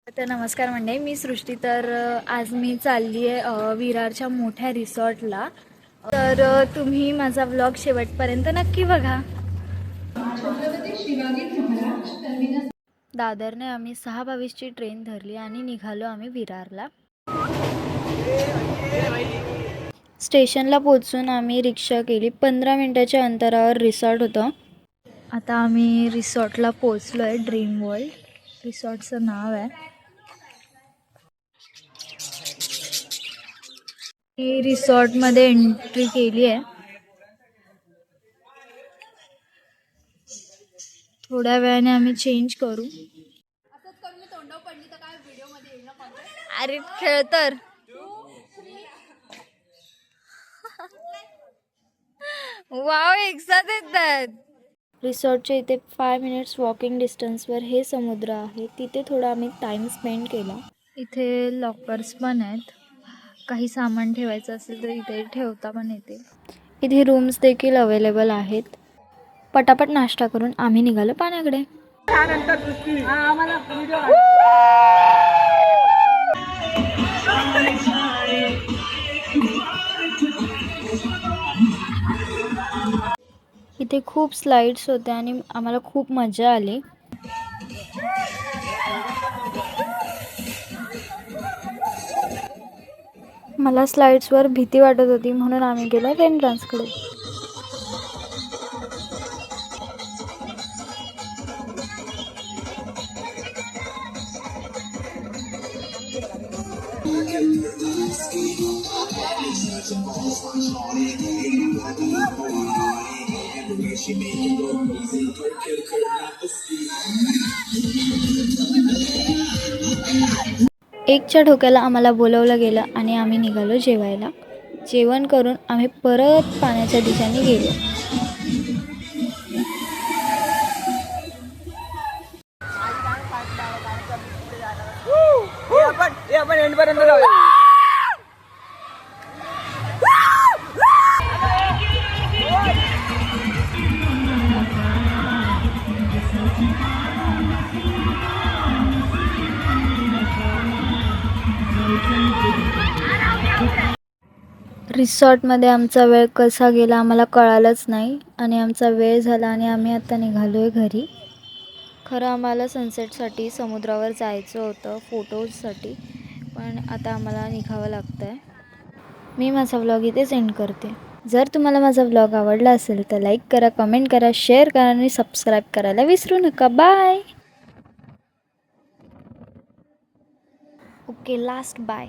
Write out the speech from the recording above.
तर नमस्कार मंडळी, मी सृष्टी. तर आज मी चालली आहे विरारच्या मोठ्या रिसॉर्टला. तर तुम्ही माझा व्लॉग शेवटपर्यंत नक्की बघा. दादरने आम्ही 6:22ची ट्रेन धरली आणि निघालो आम्ही विरारला. स्टेशनला पोचून आम्ही रिक्षा केली. 15 मिनिटाच्या अंतरावर रिसॉर्ट होतं. आता आम्ही रिसॉर्टला पोचलो आहे. ड्रीम वर्ल्ड रिसॉर्टचं नाव आहे. मी रिसॉर्टमध्ये एंट्री केली आहे. थोड्या वेळाने आम्ही चेंज करू. अरे खेळ तर. वाव, एकसाथ येतात. रिसॉर्टच्या इथे 5 मिनिट्स वॉकिंग डिस्टन्सवर हे समुद्र आहे. तिथे थोडा आम्ही टाइम स्पेंड केला. इथे लॉकर्स पण आहेत. काही सामान ठेवायचं असेल तर इथे ठेवता पण येते. इथे रूम्स देखील अवेलेबल आहेत. पटापट नाश्ता करून आम्ही निघालो पाण्याकडे. इथे खूप स्लाइड्स होत्या आणि आम्हाला खूप मजा आली. मला स्लाइड्सवर भीती वाटत होती म्हणून आम्ही गेलो रेन डान्सकडे. एकच्या ठोक्याला आम्हाला बोलवलं गेलं आणि आम्ही निघालो जेवायला. जेवण करून आम्ही परत पाण्याच्या दिशेने गेलो. रिसॉर्टमध्ये आमचा वेळ कसा गेला आम्हाला कळालंच नाही आणि आमचा वेळ झाला आणि आम्ही आता निघालो आहे घरी. खरं आम्हाला सनसेटसाठी समुद्रावर जायचं होतं फोटोजसाठी, पण आता आम्हाला निघावं लागतं आहे. मी माझा व्लॉग इथेच एंड करते. जर तुम्हाला माझा व्लॉग आवडला असेल तर लाईक करा, कमेंट करा, शेअर करा आणि सबस्क्राईब करायला विसरू नका. बाय. Okay, last bye.